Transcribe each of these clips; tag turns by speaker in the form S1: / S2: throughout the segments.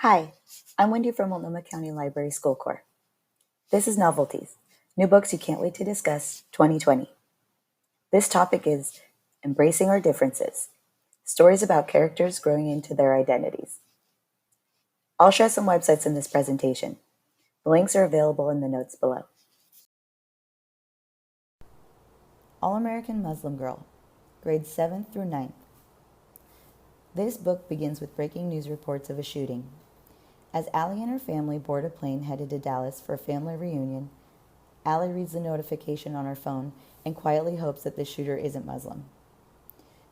S1: Hi, I'm Wendy from Multnomah County Library School Corps. This is Novelties, New Books You Can't Wait to Discuss 2020. This topic is Embracing Our Differences, stories about characters growing into their identities. I'll share some websites in this presentation. The links are available in the notes below. All-American Muslim Girl, grades 7th through 9th. This book begins with breaking news reports of a shooting. As Allie and her family board a plane headed to Dallas for a family reunion, Allie reads the notification on her phone and quietly hopes that the shooter isn't Muslim.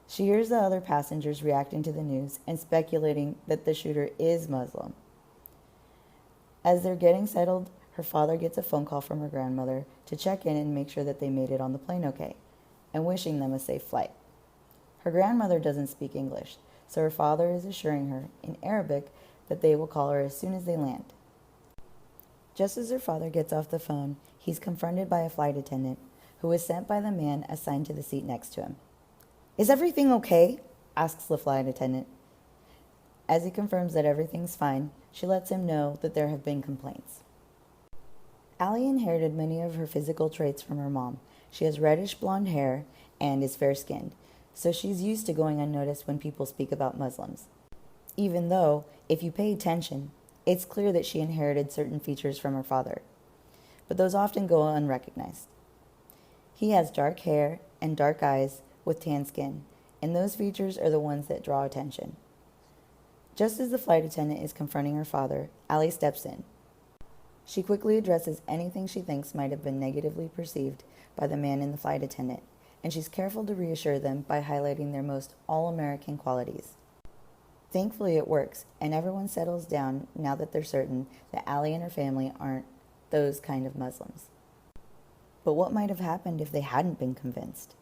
S1: She hears the other passengers reacting to the news and speculating that the shooter is Muslim. As they're getting settled, her father gets a phone call from her grandmother to check in and make sure that they made it on the plane okay, and wishing them a safe flight. Her grandmother doesn't speak English, so her father is assuring her, in Arabic, that they will call her as soon as they land. Just as her father gets off the phone, he's confronted by a flight attendant who was sent by the man assigned to the seat next to him. "Is everything okay?" asks the flight attendant. As he confirms that everything's fine, she lets him know that there have been complaints. Allie inherited many of her physical traits from her mom. She has reddish blonde hair and is fair-skinned, so she's used to going unnoticed when people speak about Muslims. Even though, if you pay attention, it's clear that she inherited certain features from her father, but those often go unrecognized. He has dark hair and dark eyes with tan skin, and those features are the ones that draw attention. Just as the flight attendant is confronting her father, Allie steps in. She quickly addresses anything she thinks might have been negatively perceived by the man and the flight attendant, and she's careful to reassure them by highlighting their most all-American qualities. Thankfully, it works, and everyone settles down now that they're certain that Allie and her family aren't those kind of Muslims. But what might have happened if they hadn't been convinced?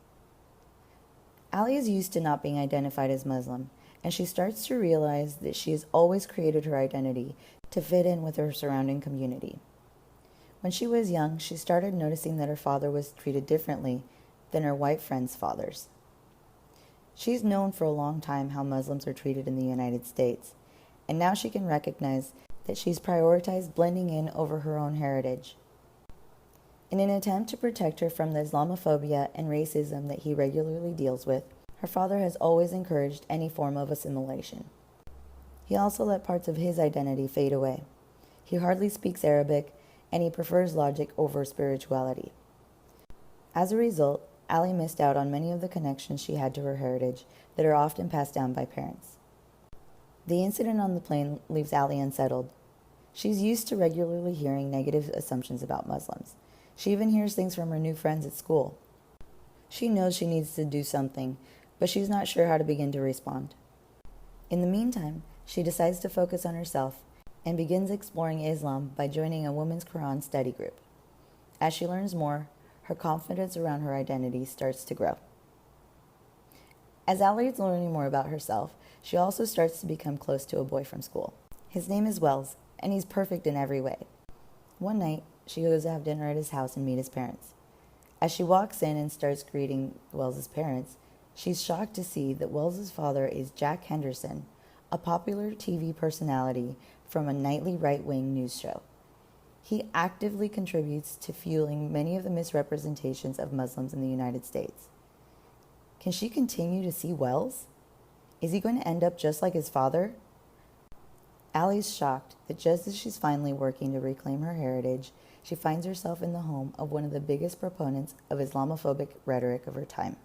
S1: Allie is used to not being identified as Muslim, and she starts to realize that she has always created her identity to fit in with her surrounding community. When she was young, she started noticing that her father was treated differently than her white friends' fathers. She's known for a long time how Muslims are treated in the United States, and now she can recognize that she's prioritized blending in over her own heritage. In an attempt to protect her from the Islamophobia and racism that he regularly deals with, her father has always encouraged any form of assimilation. He also let parts of his identity fade away. He hardly speaks Arabic, and he prefers logic over spirituality. As a result, Allie missed out on many of the connections she had to her heritage that are often passed down by parents. The incident on the plane leaves Allie unsettled. She's used to regularly hearing negative assumptions about Muslims. She even hears things from her new friends at school. She knows she needs to do something, but she's not sure how to begin to respond. In the meantime, she decides to focus on herself and begins exploring Islam by joining a women's Quran study group. As she learns more, her confidence around her identity starts to grow. As Allie is learning more about herself, she also starts to become close to a boy from school. His name is Wells, and he's perfect in every way. One night, she goes to have dinner at his house and meet his parents. As she walks in and starts greeting Wells' parents, she's shocked to see that Wells' father is Jack Henderson, a popular TV personality from a nightly right-wing news show. He actively contributes to fueling many of the misrepresentations of Muslims in the United States. Can she continue to see Wells? Is he going to end up just like his father? Allie's shocked that just as she's finally working to reclaim her heritage, she finds herself in the home of one of the biggest proponents of Islamophobic rhetoric of her time.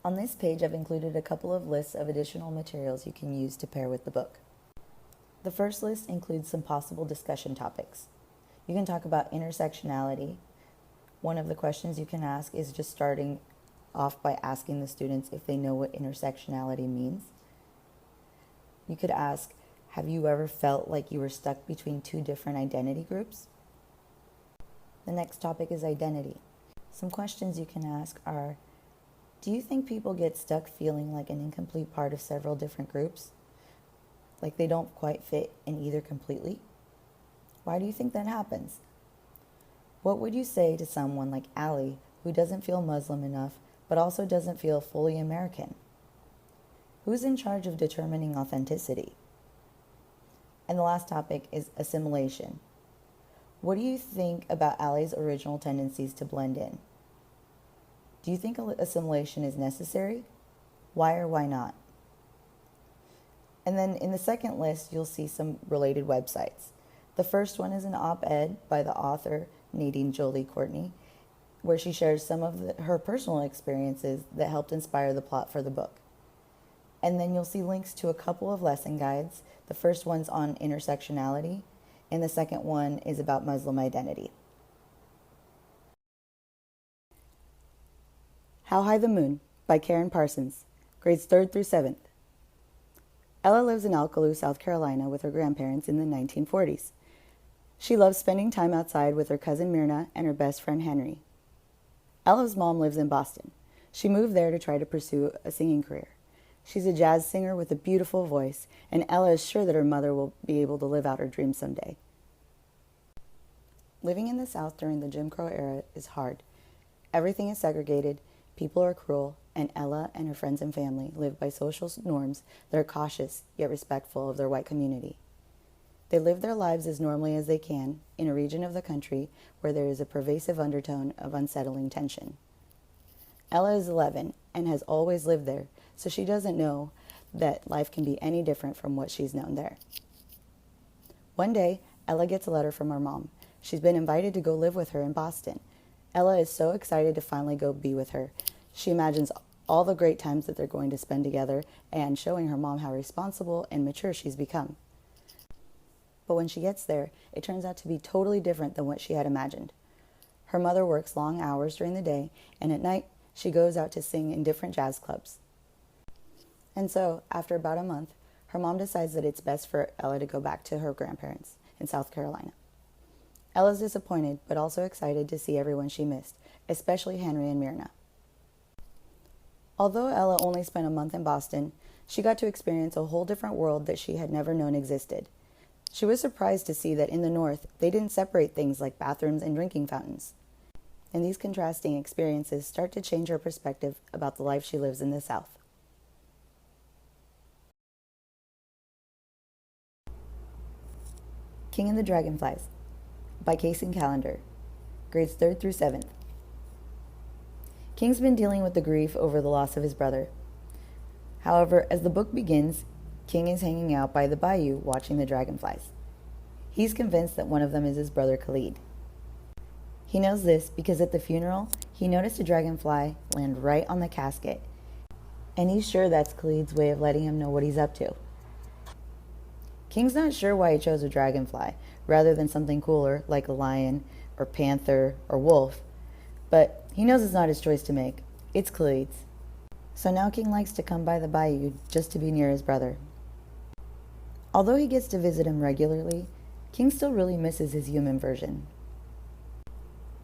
S1: On this page, I've included a couple of lists of additional materials you can use to pair with the book. The first list includes some possible discussion topics. You can talk about intersectionality. One of the questions you can ask is just starting off by asking the students if they know what intersectionality means. You could ask, have you ever felt like you were stuck between two different identity groups? The next topic is identity. Some questions you can ask are, do you think people get stuck feeling like an incomplete part of several different groups? Like they don't quite fit in either completely? Why do you think that happens? What would you say to someone like Allie, who doesn't feel Muslim enough, but also doesn't feel fully American? Who's in charge of determining authenticity? And the last topic is assimilation. What do you think about Allie's original tendencies to blend in? Do you think assimilation is necessary? Why or why not? And then in the second list, you'll see some related websites. The first one is an op-ed by the author Nadine Jolie Courtney, where she shares some of her personal experiences that helped inspire the plot for the book. And then you'll see links to a couple of lesson guides. The first one's on intersectionality, and the second one is about Muslim identity. How High the Moon by Karen Parsons, grades 3rd through 7th. Ella lives in Alcaloo, South Carolina with her grandparents in the 1940s. She loves spending time outside with her cousin Myrna and her best friend Henry. Ella's mom lives in Boston. She moved there to try to pursue a singing career. She's a jazz singer with a beautiful voice, and Ella is sure that her mother will be able to live out her dreams someday. Living in the South during the Jim Crow era is hard. Everything is segregated, people are cruel, and Ella and her friends and family live by social norms that are cautious yet respectful of their white community. They live their lives as normally as they can in a region of the country where there is a pervasive undertone of unsettling tension. Ella is 11 and has always lived there, so she doesn't know that life can be any different from what she's known there. One day, Ella gets a letter from her mom. She's been invited to go live with her in Boston. Ella is so excited to finally go be with her. She imagines all the great times that they're going to spend together and showing her mom how responsible and mature she's become. But when she gets there, it turns out to be totally different than what she had imagined. Her mother works long hours during the day, and at night, she goes out to sing in different jazz clubs. And so, after about a month, her mom decides that it's best for Ella to go back to her grandparents in South Carolina. Ella's disappointed, but also excited to see everyone she missed, especially Henry and Myrna. Although Ella only spent a month in Boston, she got to experience a whole different world that she had never known existed. She was surprised to see that in the North, they didn't separate things like bathrooms and drinking fountains. And these contrasting experiences start to change her perspective about the life she lives in the South. King and the Dragonflies by Casey Callender, grades 3rd through 7th. King's been dealing with the grief over the loss of his brother. However, as the book begins, King is hanging out by the bayou watching the dragonflies. He's convinced that one of them is his brother Khalid. He knows this because at the funeral, he noticed a dragonfly land right on the casket, and he's sure that's Khalid's way of letting him know what he's up to. King's not sure why he chose a dragonfly rather than something cooler like a lion or panther or wolf, but he knows it's not his choice to make. It's Khalid's. So now King likes to come by the bayou just to be near his brother. Although he gets to visit him regularly, King still really misses his human version.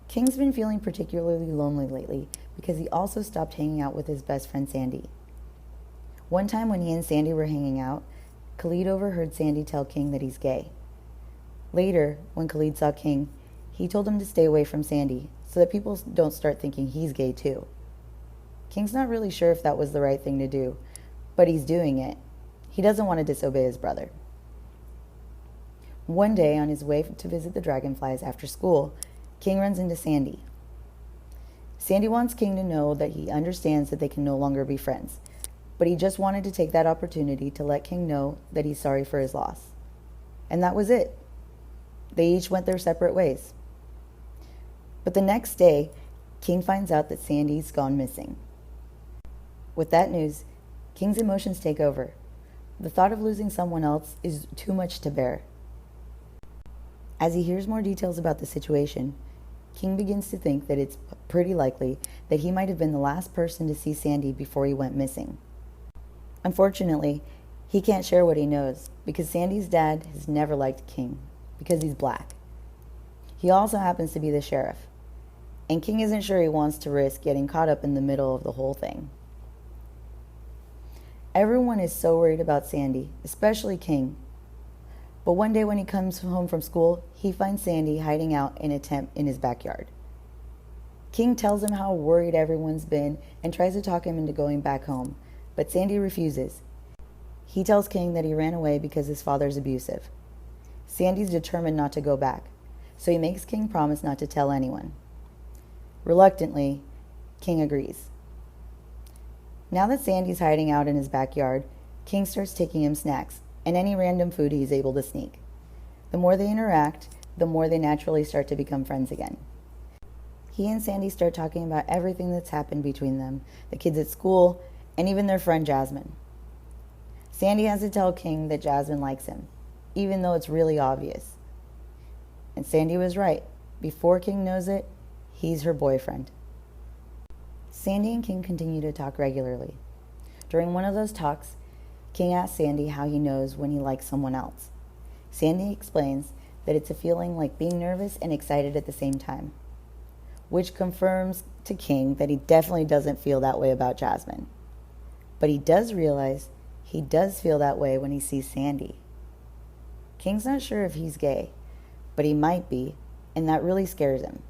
S1: King's been feeling particularly lonely lately because he also stopped hanging out with his best friend Sandy. One time when he and Sandy were hanging out, Khalid overheard Sandy tell King that he's gay. Later, when Khalid saw King, he told him to stay away from Sandy so that people don't start thinking he's gay too. King's not really sure if that was the right thing to do, but he's doing it. He doesn't want to disobey his brother. One day, on his way to visit the dragonflies after school, King runs into Sandy. Sandy wants King to know that he understands that they can no longer be friends, but he just wanted to take that opportunity to let King know that he's sorry for his loss. And that was it. They each went their separate ways. But the next day, King finds out that Sandy's gone missing. With that news, King's emotions take over. The thought of losing someone else is too much to bear. As he hears more details about the situation, King begins to think that it's pretty likely that he might have been the last person to see Sandy before he went missing. Unfortunately, he can't share what he knows because Sandy's dad has never liked King because he's black. He also happens to be the sheriff, and King isn't sure he wants to risk getting caught up in the middle of the whole thing. Everyone is so worried about Sandy, especially King. But one day when he comes home from school, he finds Sandy hiding out in a tent in his backyard. King tells him how worried everyone's been and tries to talk him into going back home, but Sandy refuses. He tells King that he ran away because his father's abusive. Sandy's determined not to go back, so he makes King promise not to tell anyone. Reluctantly, King agrees. Now that Sandy's hiding out in his backyard, King starts taking him snacks and any random food he's able to sneak. The more they interact, the more they naturally start to become friends again. He and Sandy start talking about everything that's happened between them, the kids at school, and even their friend Jasmine. Sandy has to tell King that Jasmine likes him, even though it's really obvious. And Sandy was right. Before King knows it, he's her boyfriend. Sandy and King continue to talk regularly. During one of those talks, King asks Sandy how he knows when he likes someone else. Sandy explains that it's a feeling like being nervous and excited at the same time, which confirms to King that he definitely doesn't feel that way about Jasmine. But he does realize he does feel that way when he sees Sandy. King's not sure if he's gay, but he might be, and that really scares him.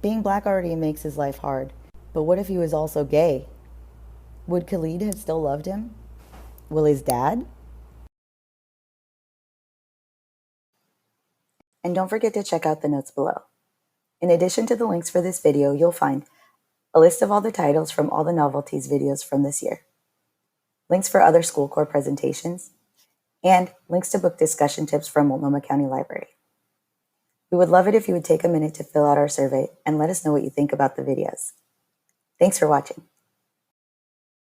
S1: Being black already makes his life hard, but what if he was also gay? Would Khalid have still loved him? Will his dad? And don't forget to check out the notes below. In addition to the links for this video, you'll find a list of all the titles from all the novelties videos from this year, links for other school corps presentations, and links to book discussion tips from Multnomah County Library. We would love it if you would take a minute to fill out our survey and let us know what you think about the videos. Thanks for watching.